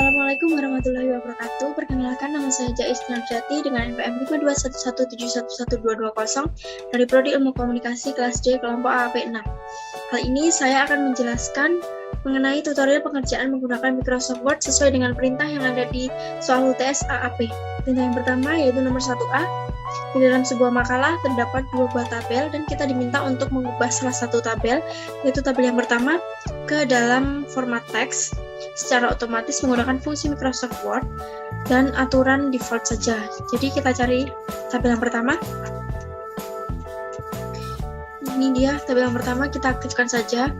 Assalamualaikum warahmatullahi wabarakatuh. Perkenalkan, nama saya Jais Narjati dengan NPM 52117112220 dari Prodi Ilmu Komunikasi kelas D kelompok AAP 6. Kali ini saya akan menjelaskan mengenai tutorial pengerjaan menggunakan Microsoft Word sesuai dengan perintah yang ada di soal UTS AAP. Perintah yang pertama yaitu nomor 1A. Di dalam sebuah makalah terdapat dua buah tabel dan kita diminta untuk mengubah salah satu tabel, yaitu tabel yang pertama, ke dalam format teks secara otomatis menggunakan fungsi Microsoft Word dan aturan default saja. Jadi kita cari tabel yang pertama. Ini dia tabel yang pertama, kita aktifkan saja.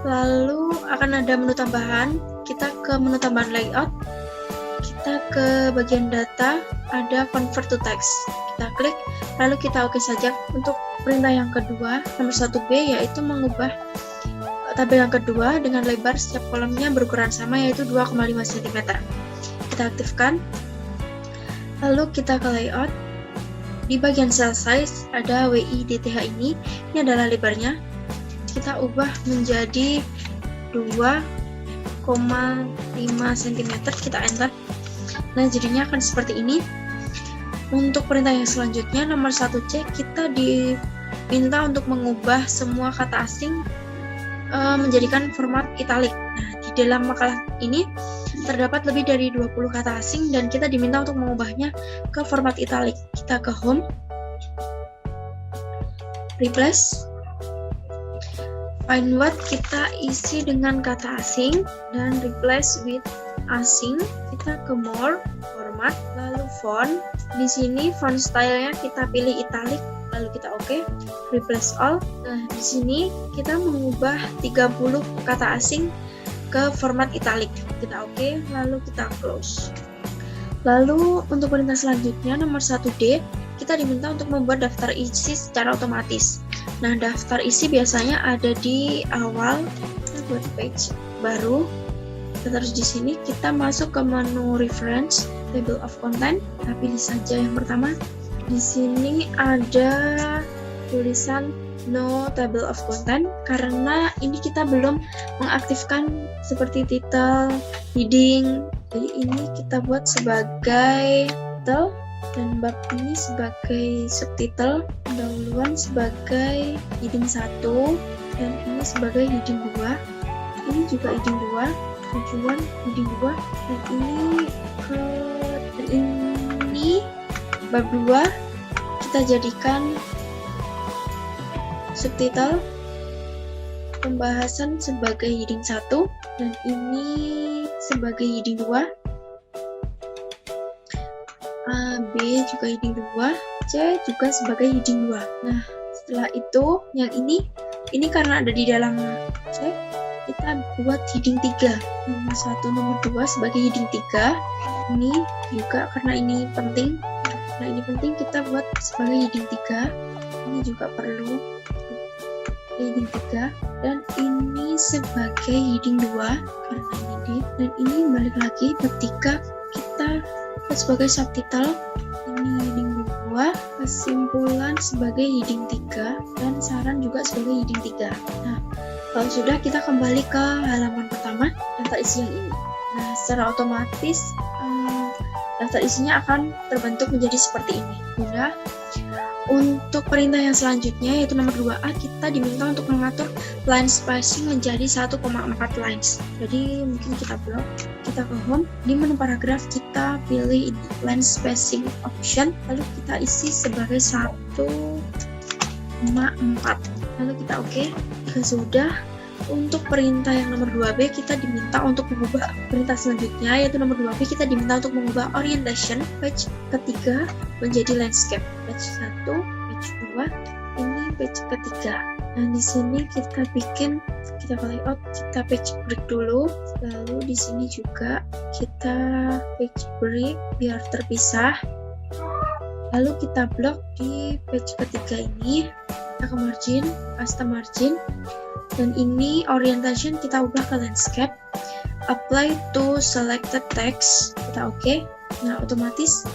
Lalu akan ada menu tambahan, kita ke menu tambahan layout, kita ke bagian data, ada convert to text, kita klik, lalu kita oke saja. Untuk perintah yang kedua, nomor 1B, yaitu mengubah tabel yang kedua dengan lebar setiap kolomnya berukuran sama, yaitu 2,5 cm. Kita aktifkan, lalu kita ke layout. Di bagian cell size ada WIDTH ini adalah lebarnya. Kita ubah menjadi 2,5 cm, kita enter. Nah, jadinya akan seperti ini. Untuk perintah yang selanjutnya, nomor 1C, kita diminta untuk mengubah semua kata asing menjadikan format italic. Nah, di dalam makalah ini terdapat lebih dari 20 kata asing dan kita diminta untuk mengubahnya ke format italic. Kita ke home, replace, find what, kita isi dengan kata asing dan replace with asing. Kita ke more, format, lalu font. Di sini font stylenya kita pilih italic, lalu kita oke, replace all. Nah, di sini kita mengubah 30 kata asing ke format italic. Kita oke, lalu kita close. Lalu untuk perintah selanjutnya, nomor 1D, kita diminta untuk membuat daftar isi secara otomatis. Nah, daftar isi biasanya ada di awal. Kita buat page baru. Terus di sini kita masuk ke menu reference, table of content. Kita pilih saja yang pertama. Di sini ada tulisan no table of content karena ini kita belum mengaktifkan seperti title, heading. Jadi ini kita buat sebagai title dan bab ini sebagai subtitle, pendahuluan sebagai heading 1 dan ini sebagai heading 2. Ini juga heading 2, tujuan heading 2 dan ini bab 2 kita jadikan subtitle, pembahasan sebagai heading 1 dan ini sebagai heading 2, A, B juga heading 2, C juga sebagai heading 2. Nah, setelah itu yang ini karena ada di dalam C, kita buat heading 3, nomor 1, nomor 2 sebagai heading 3. Ini juga karena ini penting, kita buat sebagai heading 3. Ini juga perlu heading 3 dan ini sebagai heading 2 karena ini D, dan ini balik lagi ketika kita buat sebagai subtitle. Ini heading 2, kesimpulan sebagai heading 3 dan saran juga sebagai heading 3. Nah, kalau sudah, kita kembali ke halaman pertama, daftar isi yang ini. Nah, secara otomatis daftar isinya akan terbentuk menjadi seperti ini. Sudah. Untuk perintah yang selanjutnya yaitu nomor 2A, kita diminta untuk mengatur line spacing menjadi 1,4 lines. Jadi mungkin kita blok, kita ke home, di menu paragraf kita pilih ini, line spacing option, lalu kita isi sebagai 1,4. Lalu kita oke. Jika sudah, untuk perintah yang nomor 2B kita diminta untuk mengubah perintah selanjutnya yaitu nomor 2B, kita diminta untuk mengubah orientation page ketiga menjadi landscape. Page 1, page 2, ini page ketiga. Nah, di sini kita bikin, kita layout, kita page break dulu. Lalu di sini juga kita page break biar terpisah. Lalu kita blok di page ketiga ini. Kita ke margin, custom margin. Dan ini orientation kita ubah ke landscape, apply to selected text, kita oke. Nah, otomatis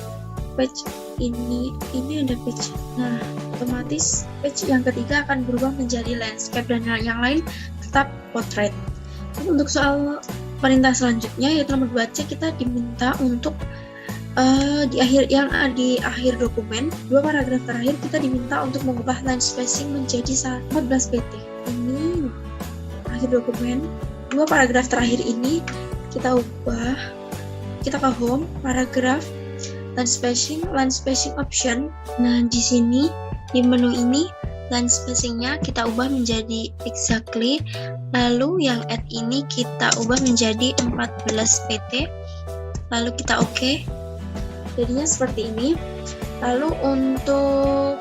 page ini ada page. Nah, otomatis page yang ketiga akan berubah menjadi landscape dan yang lain tetap portrait. Untuk soal perintah selanjutnya yaitu nomor 2C, kita diminta untuk di akhir dokumen, 2 paragraf terakhir kita diminta untuk mengubah line spacing menjadi 14 pt. Ini akhir dokumen, 2 paragraf terakhir ini kita ubah, kita ke home, paragraf, line spacing option. Nah, di sini di menu ini line spacingnya kita ubah menjadi exactly, lalu yang add ini kita ubah menjadi 14 pt, lalu kita oke. Jadinya seperti ini. Lalu untuk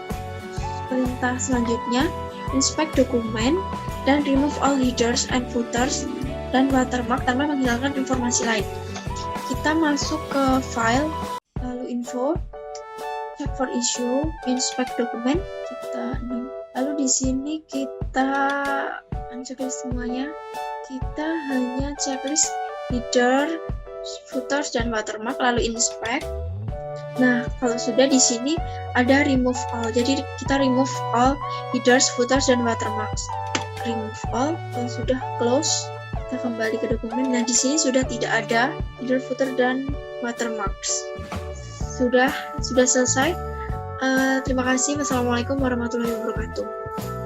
perintah selanjutnya, inspect dokumen dan remove all headers and footers dan watermark tanpa menghilangkan informasi lain. Kita masuk ke file, lalu info, check for issue, inspect dokumen, lalu di sini kita checklist semuanya. Kita hanya checklist header, footers dan watermark, lalu inspect. Nah, kalau sudah di sini ada remove all. Jadi kita remove all headers, footers dan watermarks. Remove all. Kalau sudah close, kita kembali ke dokumen. Nah, di sini sudah tidak ada header, footer dan watermarks. Sudah selesai. Terima kasih. Wassalamualaikum warahmatullahi wabarakatuh.